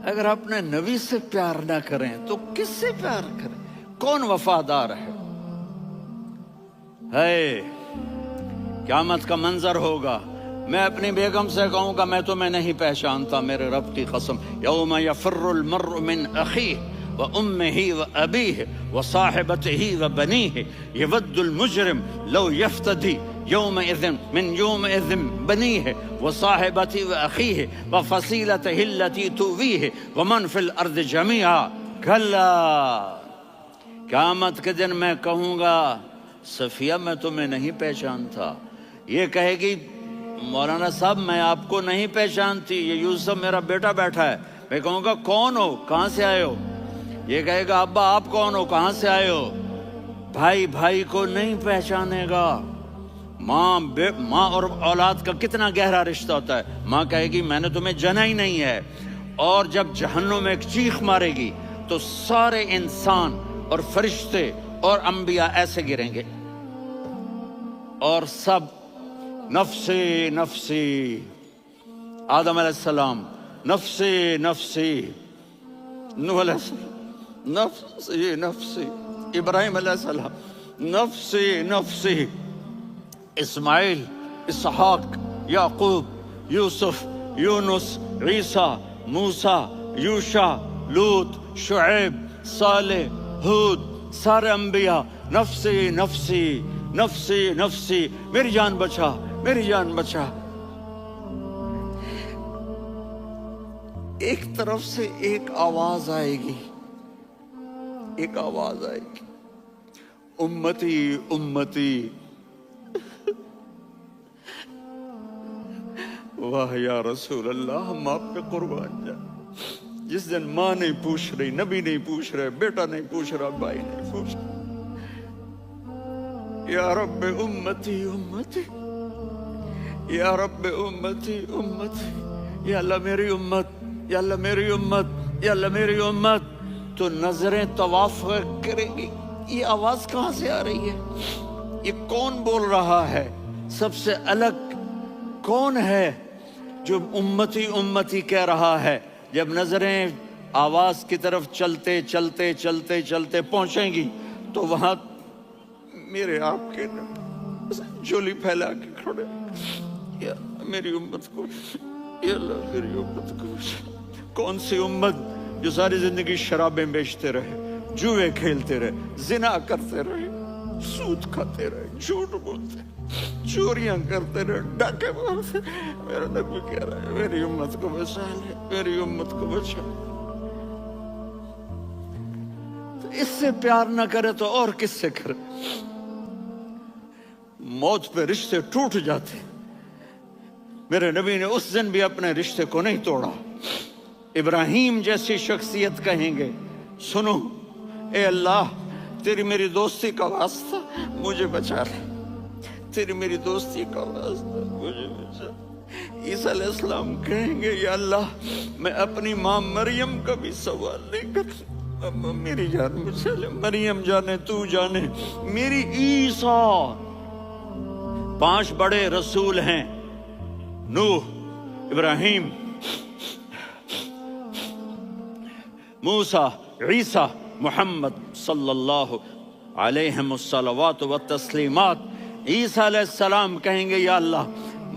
اگر اپنے نبی سے پیار نہ کریں تو کس سے پیار کریں؟ کون وفادار ہے؟ قیامت کا منظر ہوگا، میں اپنی بیگم سے کہوں گا میں تمہیں نہیں پہچانتا، میرے رب کی قسم، یوم یفر المرء من اخیہ وامہ وابیہ وصاحبتہ وبنیہ یود المجرم لو یفتدی یومئذ من یومئذ بنیہ وصاحبتہ واخیہ وفصیلتہ التی تؤویہ ومن فی الارض جمیعا کلا، قیامت کے دن میں کہوں گا صفیہ میں تمہیں نہیں پہچانتا، یہ کہے گی مولانا صاحب میں آپ کو نہیں پہچانتی، یہ یوسف میرا بیٹا بیٹھا ہے، میں کہوں گا کون ہو، کہاں سے آئے ہو؟ یہ کہے گا ابا آپ کون ہو، کہاں سے آئے ہو؟ بھائی بھائی کو نہیں پہچانے گا۔ ماں اور اولاد کا کتنا گہرا رشتہ ہوتا ہے، ماں کہے گی میں نے تمہیں جنا ہی نہیں ہے، اور جب جہنم میں ایک چیخ مارے گی تو سارے انسان اور فرشتے اور انبیاء ایسے گریں گے اور سب نفسی نفسی، آدم علیہ السلام نفسی نفسی، نوح علیہ السلام نفسی نفسی، ابراہیم علیہ السلام نفسی نفسی، اسماعیل، اسحاق، یعقوب، یوسف، یونس، عیسیٰ، موسیٰ، یوشع، لوط، شعیب، صالح، ہود، سارے انبیاء نفسی نفسی نفسی نفسی، میری جان بچا میری جان بچا۔ ایک طرف سے ایک آواز آئے گی، ایک آواز آئے گی، امتی امتی، واہ یا رسول اللہ ہم آپ پہ قربان جائیں۔ جس دن ماں نہیں پوچھ رہی، نبی نہیں پوچھ رہے، بیٹا نہیں پوچھ رہا، بھائی نہیں پوچھ رہا، یا رب امتی امتی، یا رب امتی امتی، یا اللہ میری امت، یا اللہ میری امت، یا اللہ میری امت، تو نظریں طواف کرے گی، یہ آواز کہاں سے آ رہی ہے؟ یہ کون بول رہا ہے؟ سب سے الگ کون ہے جو امتی امتی کہہ رہا ہے؟ جب نظریں آواز کی طرف چلتے چلتے چلتے چلتے پہنچیں گی تو وہاں میرے آپ کے جھولی پھیلا کے کھڑے، یا میری امت کو، یا اللہ میری امت کو۔ کون سی امت جو ساری زندگی شرابیں بیچتے رہے، جوئے کھیلتے رہے، زنا کرتے رہے، سود کھاتے رہے، جھوٹ بولتے، چوریاں کرتے رہے، ڈاکے مارتے، میرا نبی کہہ رہا ہے میری امت کو بچا لے، میری امت کو بچا۔ اس سے پیار نہ کرے تو اور کس سے کرے؟ موت پہ رشتے ٹوٹ جاتے، میرے نبی نے اس دن بھی اپنے رشتے کو نہیں توڑا۔ ابراہیم جیسی شخصیت کہیں گے سنو اے اللہ تیری میری دوستی کا واسطہ مجھے بچا لے، تیری میری دوستی کا واسطہ مجھے بچا۔ عیسیٰ علیہ السلام کہیں گے یا اللہ میں اپنی ماں مریم کا بھی سوال نہیں کرتا، میری جان بچا لے، مریم جانے تو جانے، میری عیسیٰ۔ 5 بڑے رسول ہیں، نوح، ابراہیم، موسیٰ، عیسیٰ، محمد صلی اللہ علیہ الصلوات والتسلیمات۔ عیسیٰ علیہ السلام کہیں گے یا اللہ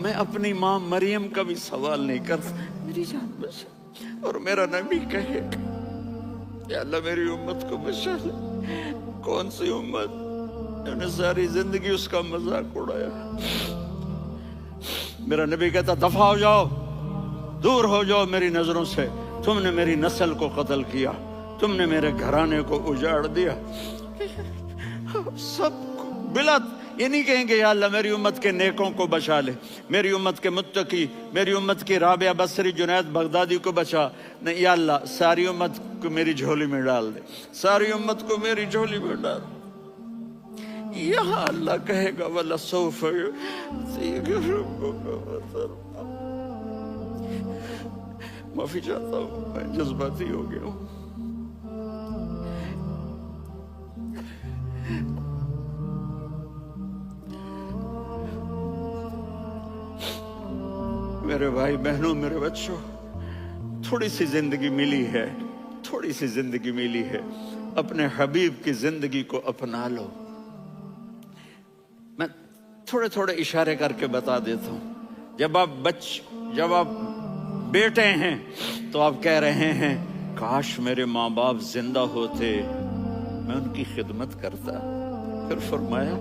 میں اپنی ماں مریم کا بھی سوال نہیں کرتا، میری جان بچا۔ اور میرا نبی کہے یا اللہ میری امت کو بچا لے۔ کون سی امت جنہوں نے ساری زندگی اس کا مذاق اڑایا؟ میرا نبی کہتا دفع ہو جاؤ، دور ہو جاؤ میری نظروں سے، تم نے میری نسل کو قتل کیا، تم نے میرے گھرانے کو اجاڑ دیا۔ سب بلا یہ نہیں کہیں گے یا اللہ میری امت کے نیکوں کو بچا لے، میری امت کے متقی، میری امت کی رابعہ بصری، جنید بغدادی کو بچا، نہیں یا اللہ ساری امت کو میری جھولی میں ڈال دے، ساری امت کو میری جھولی میں ڈال دے۔ یہاں اللہ کہے گا وَلَسَوْفَ يُعْطِيكَ رَبُّكَ فَتَرْضَىٰ۔ معافی چاہتا ہوں میں جذباتی ہو گیا ہوں۔ میرے بھائی بہنوں، میرے بچوں، थोड़ी सी जिंदगी मिली है, थोड़ी सी जिंदगी मिली है, अपने हबीब की जिंदगी को अपना लो। मैं थोड़े थोड़े इशारे करके बता देता हूं। जब आप बेटे हैं तो आप कह रहे हैं काश मेरे माँ बाप जिंदा होते, मैं उनकी खिदमत करता। फिर फरमाया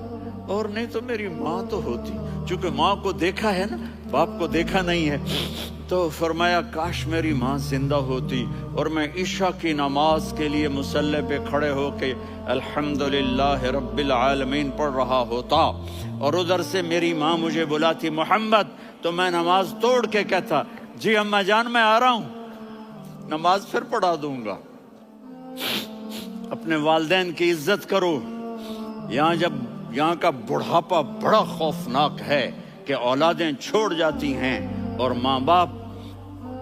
और नहीं तो मेरी माँ तो होती, चूंकि माँ को देखा है ना, बाप को देखा नहीं है, तो फरमाया काश मेरी माँ जिंदा होती और मैं इशा की नमाज के लिए मुसल्ले पे खड़े होके अल्हम्दुलिल्लाह रब्बिल आलमीन पढ़ रहा होता और उधर से मेरी माँ मुझे बुलाती मोहम्मद, तो मैं नमाज तोड़ के कहता जी अम्मा जान मैं आ रहा हूं, नमाज फिर पढ़ा दूंगा। अपने वालिदैन की इज्जत करो। यहाँ का बुढ़ापा बड़ा खौफनाक है कि औलादें छोड़ जाती हैं और माँ बाप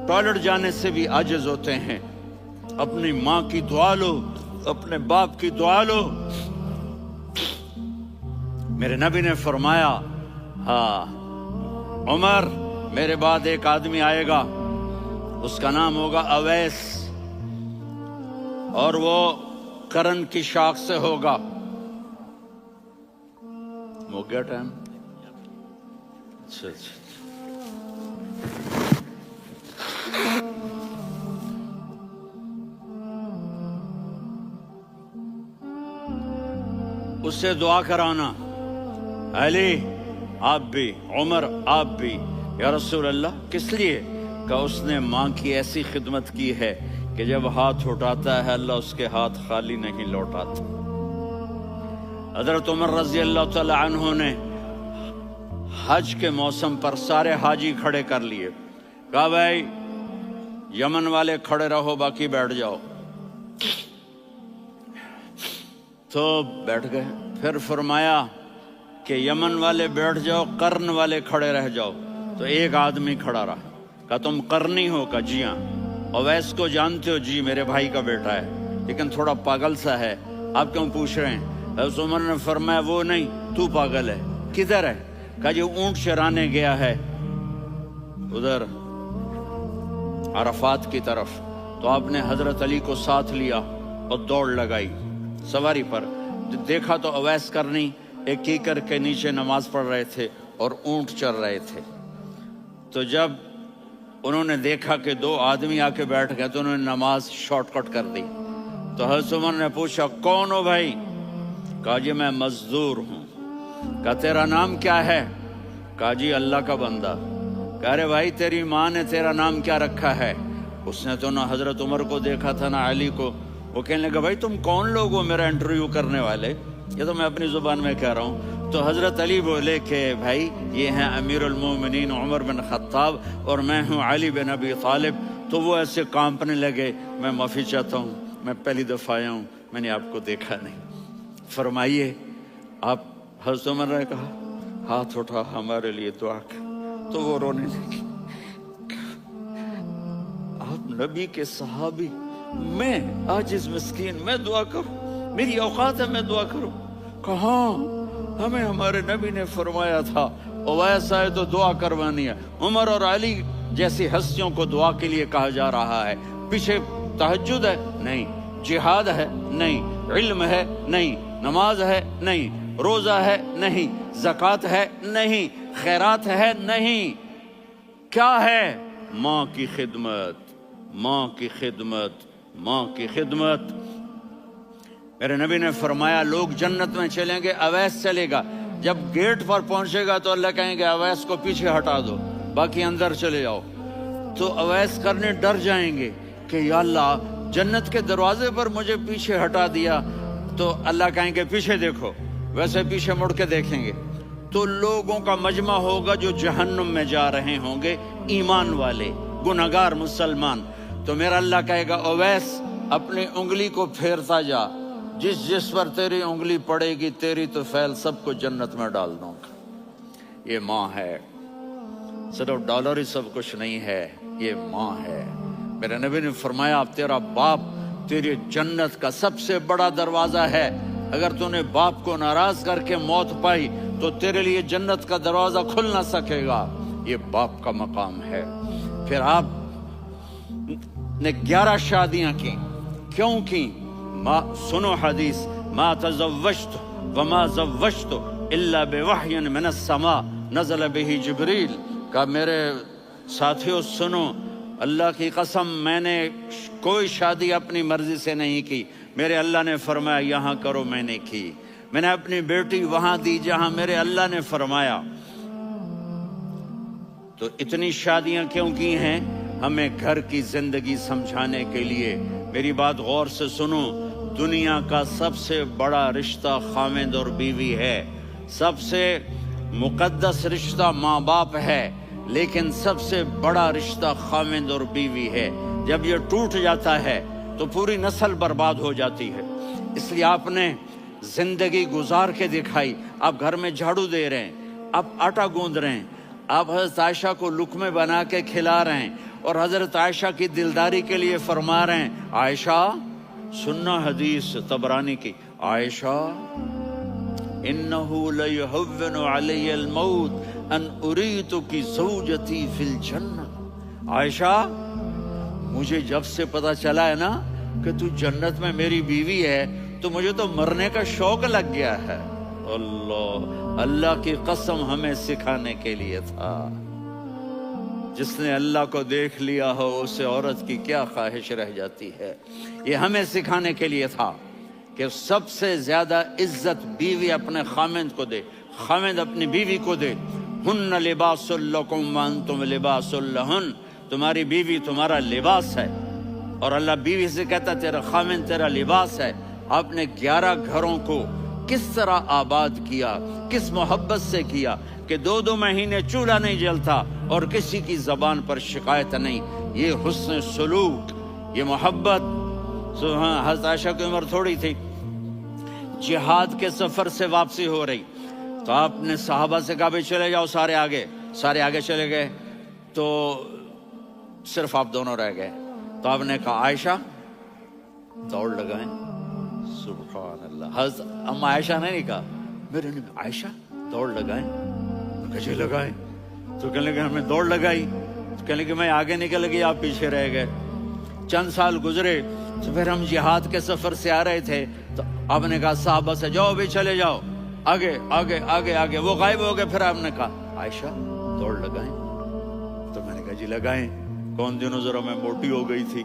टॉयलेट जाने से भी आजिज होते हैं। अपनी माँ की दुआ लो, अपने बाप की दुआ लो। मेरे नबी ने फरमाया हाँ उमर, मेरे बाद एक आदमी आएगा, उसका नाम होगा अवैस और वो करन की शाख से होगा। हो गया टाइम? अच्छा। उससे दुआ कराना, अली आप भी, उमर आप भी। या रसूल अल्लाह, किस लिए? का उसने माँ की ऐसी खिदमत की है कि जब हाथ उठाता है अल्लाह उसके हाथ खाली नहीं लौटाता। हज़रत उमर रज़ी अल्लाह तआला अन्हु ने हज के मौसम पर सारे हाजी खड़े कर लिए, कहा भाई यमन वाले खड़े रहो, बाकी बैठ जाओ। तो बैठ गए। फिर फरमाया कि यमन वाले बैठ जाओ, कर्न वाले खड़े रह जाओ। तो एक आदमी खड़ा रहा। कहा तुम करनी हो? का जी हाँ। अवैस को जानते हो? जी मेरे भाई का बेटा है, लेकिन थोड़ा पागल सा है, आप क्यों पूछ रहे हैं? उमर ने फरमाया वो नहीं, तू पागल है। किधर है? कहा जी ऊंट चराने गया है उधर अरफात की तरफ। तो आपने हजरत अली को साथ लिया और दौड़ लगाई सवारी पर। देखा तो अवैस करनी एक कीकर के नीचे नमाज पढ़ रहे थे और ऊंट चर रहे थे। तो जब उन्होंने देखा कि दो आदमी आके बैठ गए तो उन्होंने नमाज शॉर्टकट कर दी। तो हज़रत उमर ने पूछा कौन हो भाई? कहा जी मैं मजदूर हूँ। कहा तेरा नाम क्या है? कहा जी अल्लाह का बंदा। कह रहे भाई तेरी माँ ने तेरा नाम क्या रखा है? उसने तो ना हजरत उमर को देखा था ना अली को। वो कहने लगा भाई तुम कौन लोग हो मेरा इंटरव्यू करने वाले? ये तो मैं अपनी जुबान में कह रहा हूँ। तो हजरत अली बोले कि भाई ये हैं अमीरुल मोमिनीन उमर बिन खत्ताब और मैं हूँ अली बिन अबी तालिब। तो वो ऐसे कांपने लगे। मैं माफ़ी चाहता हूँ, मैं पहली दफ़ा आया हूँ, मैंने आपको देखा नहीं, फरमाइए आप। हज़रत उमर ने कहा हाथ उठा हमारे लिए दुआ कर। तो वो रोने लगी। आप नबी के सहाबी, मैं आजिज मिस्कीन, मैं दुआ करूं? मेरी औकात है मैं दुआ करूं? कहाँ? हमें हमारे नबी ने फरमाया था अवैस आए तो दुआ करवानी है। उमर और अली जैसी हस्तियों को दुआ के लिए कहा जा रहा है। पीछे तहज्जुद है? नहीं। जिहाद है? नहीं। इल्म है? नहीं। नमाज है? नहीं। रोजा है? नहीं। ज़कात है? नहीं। खैरात है? नहीं। क्या है? माँ की खिदमत, माँ की खिदमत, माँ की खिदमत। मेरे नबी ने फरमाया लोग जन्नत में चलेंगे, अवैस चलेगा। जब गेट पर पहुंचेगा तो अल्लाह कहेंगे अवैस को पीछे हटा दो, बाकी अंदर चले जाओ। तो अवैस करने डर जाएंगे कि या अल्लाह जन्नत के दरवाजे पर मुझे पीछे हटा दिया। तो अल्लाह कहेंगे पीछे देखो, वैसे पीछे मुड़ के देखेंगे तो लोगों का मजमा होगा जो जहन्नुम में जा रहे होंगे, ईमान वाले, गुनहगार मुसलमान। तो मेरा अल्लाह कहेगा अवैस अपनी उंगली को फेरता जा, जिस जिस पर तेरी उंगली पड़ेगी तेरी तो फैल सबको जन्नत में डाल दूंगा। ये माँ है, सिर्फ डॉलर ही सब कुछ नहीं है, ये माँ है। मेरे नबी ने फरमाया तेरा बाप तेरी जन्नत का सबसे बड़ा दरवाजा है। अगर तूने बाप को नाराज करके मौत पाई तो तेरे लिए जन्नत का दरवाजा खुल ना सकेगा। ये बाप का मकाम है। फिर आप نے 11 شادیاں کی. کیوں کی؟ سنو حدیث، ما تزوجت وما زوجت الا بوحی من السماء نزل به جبریل. کہ میرے ساتھیوں سنو، اللہ کی قسم میں نے کوئی شادی اپنی مرضی سے نہیں کی. میرے اللہ نے فرمایا یہاں کرو، میں نے کی. میں نے اپنی بیٹی وہاں دی جہاں میرے اللہ نے فرمایا. تو اتنی شادیاں کیوں کی ہیں؟ ہمیں گھر کی زندگی سمجھانے کے لیے. میری بات غور سے سنو، دنیا کا سب سے بڑا رشتہ خاوند اور بیوی ہے. سب سے مقدس رشتہ ماں باپ ہے، لیکن سب سے بڑا رشتہ خاوند اور بیوی ہے. جب یہ ٹوٹ جاتا ہے تو پوری نسل برباد ہو جاتی ہے. اس لیے آپ نے زندگی گزار کے دکھائی. آپ گھر میں جھاڑو دے رہے ہیں، آپ آٹا گوندھ رہے ہیں، آپ حضرت عائشہ کو لقمے بنا کے کھلا رہے ہیں، اور حضرت عائشہ کی دلداری کے لیے فرما رہے ہیں عائشہ سننا حدیث طبرانی کی، عائشہ انہو لیہون علی الموت ان اریتکی زوجتی فی الجنہ. عائشہ مجھے جب سے پتا چلا ہے نا کہ تو جنت میں میری بیوی ہے تو مجھے تو مرنے کا شوق لگ گیا ہے. اللہ کی قسم ہمیں سکھانے کے لیے تھا. جس نے اللہ کو دیکھ لیا ہو اسے عورت کی کیا خواہش رہ جاتی ہے. یہ ہمیں سکھانے کے لیے تھا کہ سب سے زیادہ عزت بیوی اپنے خاوند کو دے، خاوند اپنی بیوی کو دے. ہن لباس لکم وانتم لباس لہن. تمہاری بیوی تمہارا لباس ہے، اور اللہ بیوی سے کہتا تیرا خاوند تیرا لباس ہے. آپ نے 11 گھروں کو کس طرح آباد کیا، کس محبت سے کیا کہ 2 مہینے چولہا نہیں جلتا اور کسی کی زبان پر شکایت نہیں. یہ حسن سلوک، یہ محبت. حضرت عائشہ کی عمر تھوڑی تھی، جہاد کے سفر سے واپسی ہو رہی، تو آپ نے صحابہ سے کہا بھائی چلے جاؤ سارے آگے چلے گئے، تو صرف آپ دونوں رہ گئے. تو آپ نے کہا عائشہ دوڑ لگائیں. سبحان اللہ. حضرت اما عائشہ نے نہیں کہا، میرے نے عائشہ دوڑ لگائیں. کہے لگائیں. تو کہنے لگے ہمیں دوڑ لگائی. تو کہنے لگے میں آگے نکل گئی، آپ پیچھے رہ گئے. چند سال گزرے تو پھر ہم جہاد کے سفر سے آ رہے تھے، تو آپ نے کہا صحابہ سے جاؤ بھی چلے جاؤ آگے آگے آگے آگے. وہ غائب ہو گئے. پھر آپ نے کہا عائشہ دوڑ لگائیں. تو میں نے کہا جی لگائیں. کون دنوں ذرا میں موٹی ہو گئی تھی،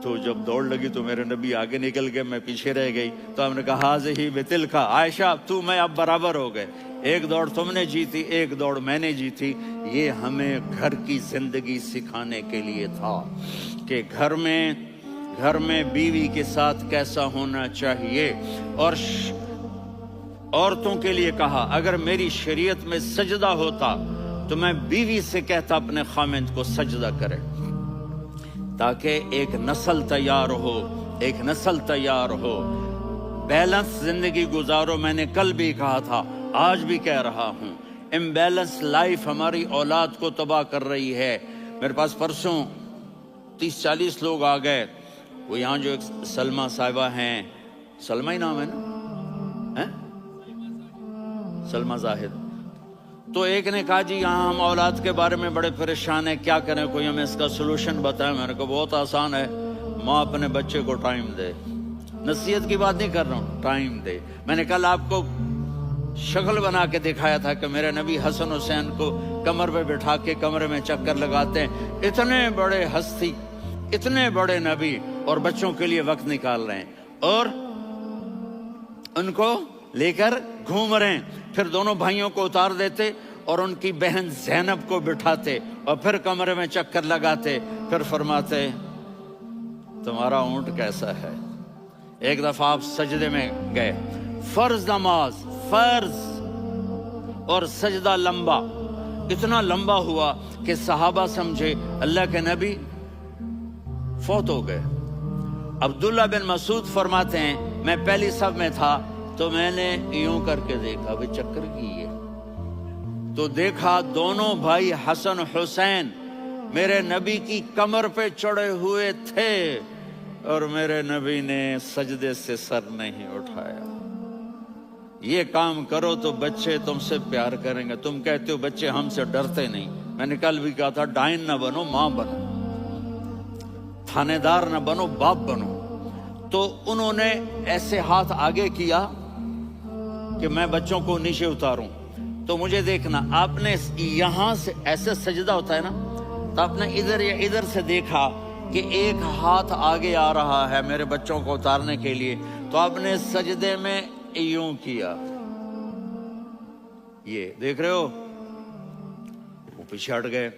تو جب دوڑ لگی تو میرے نبی آگے نکل گئے، میں پیچھے رہ گئی. تو ہم نے کہا ہاذہ بتلک، عائشہ تو میں اب برابر ہو گئے. ایک دوڑ تم نے جیتی، ایک دوڑ میں نے جیتی. یہ ہمیں گھر کی زندگی سکھانے کے لیے تھا کہ گھر میں بیوی کے ساتھ کیسا ہونا چاہیے. اور عورتوں کے لیے کہا اگر میری شریعت میں سجدہ ہوتا تو میں بیوی سے کہتا اپنے خاوند کو سجدہ کرے، تاکہ ایک نسل تیار ہو. بیلنس زندگی گزارو. میں نے کل بھی کہا تھا، آج بھی کہہ رہا ہوں، امبیلنس لائف ہماری اولاد کو تباہ کر رہی ہے. میرے پاس پرسوں 30-40 لوگ آ گئے. وہ یہاں جو ایک سلمہ صاحبہ ہیں، سلمہ ہی نام ہے نا، سلمہ زاہد. تو ایک نے کہا جی یہاں ہم اولاد کے بارے میں بڑے پریشان ہیں، کیا کریں، کوئی ہمیں اس کا سلوشن بتائیں. میں نے کہا بہت آسان ہے، ماں اپنے بچے کو ٹائم دے. نصیحت کی بات نہیں کر رہا ہوں، ٹائم دے. میں نے کل آپ کو شکل بنا کے دکھایا تھا کہ میرے نبی حسن حسین کو کمر پہ بٹھا کے کمرے میں چکر لگاتے ہیں. اتنے بڑے ہستی، اتنے بڑے نبی، اور بچوں کے لیے وقت نکال رہے ہیں اور ان کو لے کر گھوم رہے ہیں. پھر دونوں بھائیوں کو اتار دیتے اور ان کی بہن زینب کو بٹھاتے اور پھر کمرے میں چکر لگاتے. پھر فرماتے تمہارا اونٹ کیسا ہے. ایک دفعہ آپ سجدے میں گئے، فرض نماز، فرض، اور سجدہ لمبا، اتنا لمبا ہوا کہ صحابہ سمجھے اللہ کے نبی فوت ہو گئے. عبداللہ بن مسعود فرماتے ہیں میں پہلی صف میں تھا تو میں نے یوں کر کے دیکھا بھی چکر کی ہے، تو دیکھا دونوں بھائی حسن حسین میرے نبی کی کمر پہ چڑھے ہوئے تھے اور میرے نبی نے سجدے سے سر نہیں اٹھایا. یہ کام کرو تو بچے تم سے پیار کریں گے. تم کہتے ہو بچے ہم سے ڈرتے نہیں. میں نے کل بھی کہا تھا ڈائن نہ بنو، ماں بنو. थानेदार न बनो, बाप बनो। तो उन्होंने ऐसे हाथ आगे किया कि मैं बच्चों को नीचे उतारूं। तो मुझे देखना, आपने यहां से ऐसे सजदा होता है ना, तो आपने इधर या इधर से देखा कि एक हाथ आगे आ रहा है मेरे बच्चों को उतारने के लिए, तो आपने सजदे में यूं किया। ये देख रहे हो, वो पीछे हट गए।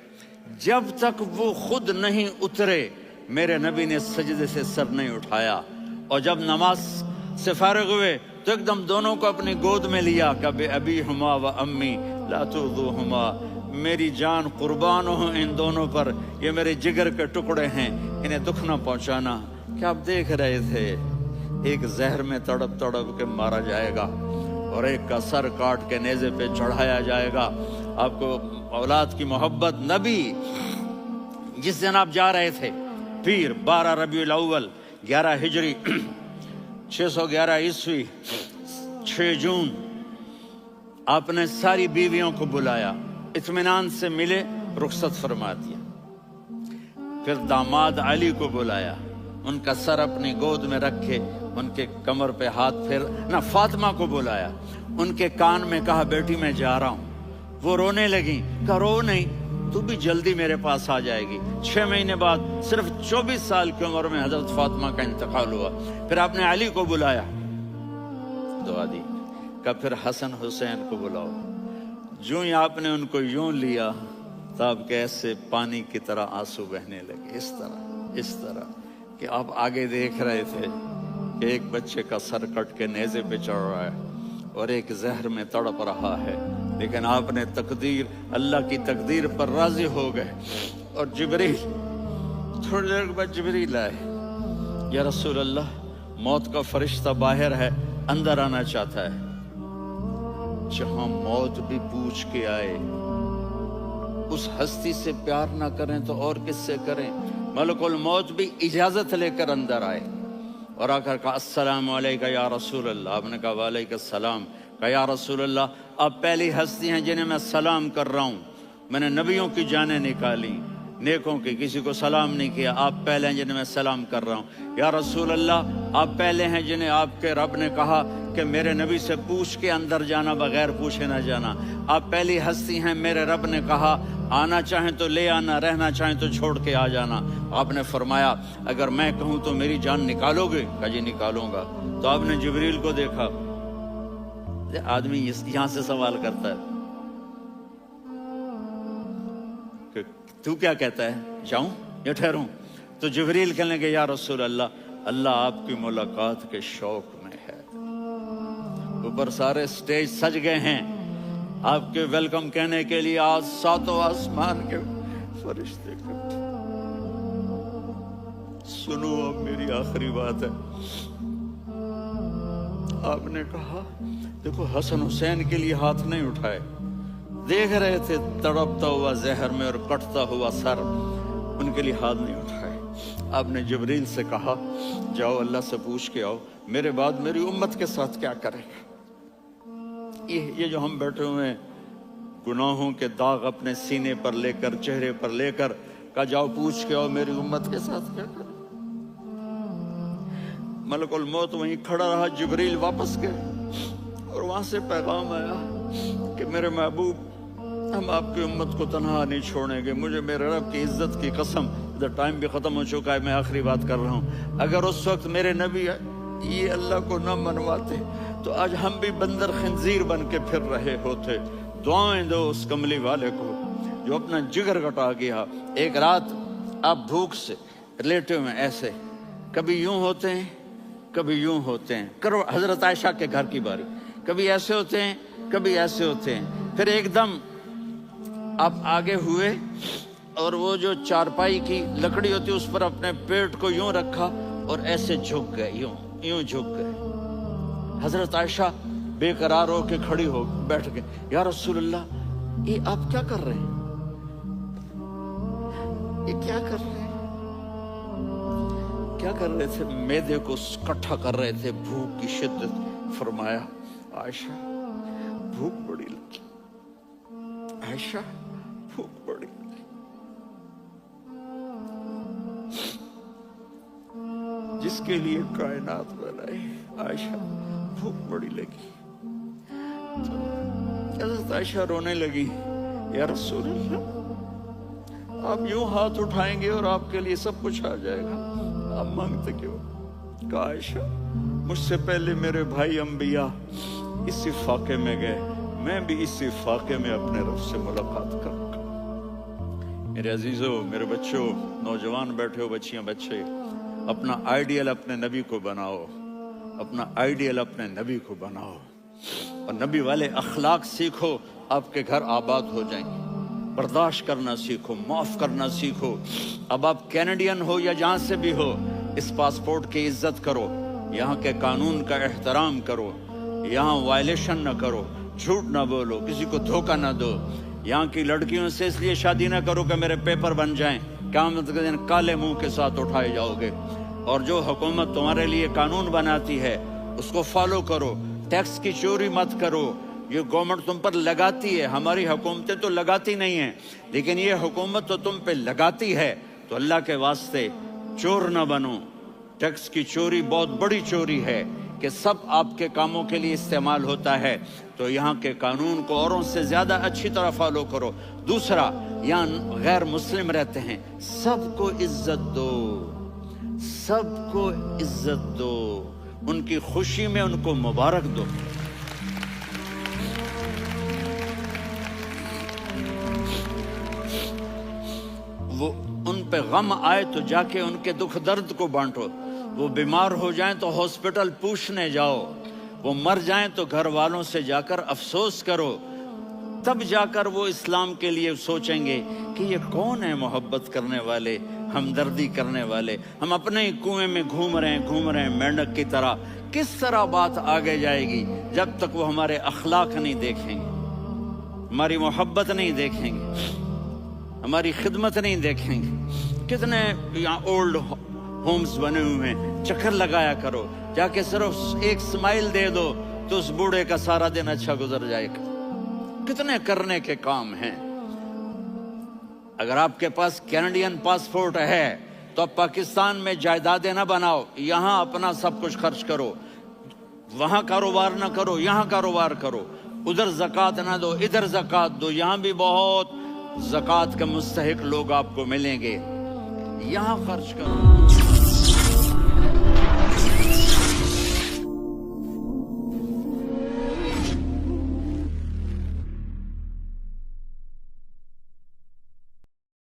जब तक वो खुद नहीं उतरे मेरे नबी ने सजदे से सर नहीं उठाया। और जब नमाज से फारिग हुए तो एकदम दोनों को अपनी गोद में लिया। कभी अभी हुमा व अम्मी ला तुज़ुहुमा, मेरी जान कुर्बान हो इन दोनों पर, ये मेरे जिगर के टुकड़े हैं, इन्हें दुख न पहुंचाना। क्या आप देख रहे थे, एक जहर में तड़प तड़प के मारा जाएगा और एक का सर काट के नेज़े पे चढ़ाया जाएगा। आपको औलाद की मोहब्बत। नबी जिस दिन आप जा रहे थे, पीर 12 रबीउल अव्वल 11 हिजरी 611 ईस्वी 6 जून, आपने सारी बीवियों को बुलाया, इत्मीनान से मिले, रुखसत फरमा दिया। फिर दामाद अली को बुलाया, उनका सर अपनी गोद में रखे, उनके कमर पे हाथ फेर ना। फातिमा को बुलाया, उनके कान में कहा बेटी मैं जा रहा हूं। वो रोने लगी, कहा रो नहीं, तू भी जल्दी मेरे पास आ जाएगी। 6 महीने बाद सिर्फ 24 साल की उम्र में हजरत फातिमा का इंतकाल हुआ। फिर आपने अली को बुलाया, दुआ दी, कहा फिर हसन हुसैन को बुलाओ। जो ही आपने उनको यूं लिया, तब कैसे पानी की तरह आंसू बहने लगे। इस तरह कि आप आगे देख रहे थे कि एक बच्चे का सर कट के नेज़े पे चढ़ रहा है और एक जहर में तड़प रहा है, लेकिन आपने तकदीर, अल्लाह की तकदीर पर राजी हो गए। और जिब्रील, थोड़ी देर के बाद जिब्रील आए, या रसूल अल्लाह, मौत का फरिश्ता बाहर है, अंदर आना चाहता है। जहां मौत भी पूछ के आए, उस हस्ती से प्यार ना करें तो और किससे करें। मलकुल मौत भी इजाजत लेकर अंदर आए और आकर कहा अस्सलामु अलैका या रसूल अल्लाह। आपने कहा वालेकुम सलाम। कहा या रसूल अल्लाह, आप पहली हस्ती हैं जिन्हें मैं सलाम कर रहा हूँ। मैंने नबियों की जानें निकाली, नेकों की, किसी को सलाम नहीं किया। आप पहले हैं जिन्हें मैं सलाम कर रहा हूँ। या रसूल अल्लाह, आप पहले हैं जिन्हें आपके रब ने कहा कि मेरे नबी से पूछ के अंदर जाना, बगैर पूछे ना जाना। आप पहली हस्ती हैं, मेरे रब ने कहा आना चाहें तो ले आना, रहना चाहें तो छोड़ के आ जाना। आपने फरमाया अगर मैं कहूँ तो मेरी जान निकालोगे? कहा जी निकालूंगा। तो आपने जिब्रील को देखा, आदमी यहां से सवाल करता है कि तू क्या कहता है, जाऊं या ठहरूं? तो जिब्रील कहने लगे या रसूल अल्लाह, अल्लाह आपकी मुलाकात के शौक में है। ऊपर सारे स्टेज सज गए हैं आपके वेलकम कहने के लिए। आज 7 आसमान के फरिश्ते इकट्ठे। सुनो अब मेरी आखिरी बात है। आपने कहा देखो, हसन हुसैन के लिए हाथ नहीं उठाए, देख रहे थे तड़पता हुआ जहर में और कटता हुआ सर, उनके लिए हाथ नहीं उठाए। आपने जिब्रील से कहा जाओ अल्लाह से पूछ के आओ, मेरे बाद मेरी उम्मत के साथ क्या करेगा। ये जो हम बैठे हुए हैं, गुनाहों के दाग अपने सीने पर लेकर, चेहरे पर लेकर, कहा जाओ पूछ के आओ मेरी उम्मत के साथ क्या करें। मलकुल मौत वहीं खड़ा रहा, जिब्रील वापस गए और वहां से पैगाम आया कि मेरे महबूब, हम आपकी उम्मत को तन्हा नहीं छोड़ेंगे। मुझे मेरे रब की इज्जत की कसम, इधर टाइम भी खत्म हो चुका है, मैं आखिरी बात कर रहा हूँ, अगर उस वक्त मेरे नबी ये अल्लाह को न मनवाते तो आज हम भी बंदर खंजीर बन के फिर रहे होते। दुआएं दो उस कमली वाले को जो अपना जिगर कटा गया। एक रात आप भूख से लेटे हुए ऐसे, कभी यूं होते हैं कभी यूं होते हैं। करो हजरत आयशा के घर की बारी, कभी ऐसे होते हैं कभी ऐसे होते हैं। फिर एकदम आप आगे हुए और वो जो चारपाई की लकड़ी होती है उस पर अपने पेट को यूं रखा और ऐसे झुक गए, यूं झुक गए। हजरत आयशा बेकरार हो के खड़ी हो बैठ गए, या रसूल अल्लाह, ये आप क्या कर रहे हैं, ये क्या कर रहे हैं? क्या कर रहे थे? मैदे को इकट्ठा कर रहे थे, भूख की शिद्दत। फरमाया आयशा भूख बड़ी लगी, आयशा भूख बड़ी लगी। जिसके लिए कायनात बनाई। आयशा भूख बड़ी लगी तो हज़रत आयशा रोने लगी, या रसूल अल्लाह, आप यूं हाथ उठाएंगे और आपके लिए सब कुछ आ जाएगा, आप मांगते क्यों? कहा आयशा, मुझसे पहले मेरे भाई अंबिया इसी फाके में गए, मैं भी इसी फाके में अपने रब से मुलाकात करूंगा। मेरे अजीजों, मेरे बच्चों, नौजवान बैठे हो, बच्चियां, बच्चे, अपना आइडियल अपने नबी को बनाओ, अपना आइडियल अपने नबी को बनाओ और नबी वाले अखलाक सीखो, आपके घर आबाद हो जाएंगे। बर्दाश्त करना सीखो, माफ करना सीखो। अब आप कैनेडियन हो या जहां से भी हो, इस पासपोर्ट की इज्जत करो, यहाँ के कानून का एहतराम करो, यहाँ वायलेशन न करो, झूठ ना बोलो, किसी को धोखा ना दो। यहाँ की लड़कियों से इसलिए शादी ना करो कि मेरे पेपर बन जाएं, क़यामत के दिन काले मुंह के साथ उठाए जाओगे। और जो हुकूमत तुम्हारे लिए कानून बनाती है उसको फॉलो करो। टैक्स की चोरी मत करो, ये गवर्नमेंट तुम पर लगाती है, हमारी हुकूमतें तो लगाती नहीं हैं, लेकिन ये हुकूमत तो तुम पे लगाती है। तो अल्लाह के वास्ते चोर ना बनो। टैक्स की चोरी बहुत बड़ी चोरी है कि सब आपके कामों के लिए इस्तेमाल होता है। तो यहाँ के कानून को औरों से ज़्यादा अच्छी तरह फॉलो करो। दूसरा, यहाँ गैर मुस्लिम रहते हैं, सबको इज्जत दो, सबको इज्जत दो, उनकी खुशी में उनको मुबारक दो। वो उन पे गम आए तो जाके उनके दुख दर्द को बांटो। वो बीमार हो जाएं तो हॉस्पिटल पूछने जाओ, वो मर जाएं तो घर वालों से जाकर अफसोस करो। तब जाकर वो इस्लाम के लिए सोचेंगे कि ये कौन है मोहब्बत करने वाले, हमदर्दी करने वाले। हम अपने ही कुएं में घूम रहे हैं मेंढक की तरह। किस तरह बात आगे जाएगी जब तक वो हमारे अखलाक नहीं देखेंगे, हमारी मोहब्बत नहीं देखेंगे, हमारी खिदमत नहीं देखेंगे। कितने यहाँ ओल्ड होम्स बने हुए हैं, चक्कर लगाया करो, जाके सिर्फ एक स्माइल दे दो तो उस बूढ़े का सारा दिन अच्छा गुजर जाएगा। कितने करने के काम हैं। अगर आपके पास कैनेडियन पासपोर्ट है तो आप पाकिस्तान में जायदादें ना बनाओ, यहाँ अपना सब कुछ खर्च करो। वहाँ कारोबार ना करो, यहाँ कारोबार करो। उधर ज़कात ना दो, इधर ज़कात दो। यहाँ भी बहुत ज़कात के मुस्तहिक लोग आपको मिलेंगे, यहाँ खर्च करो।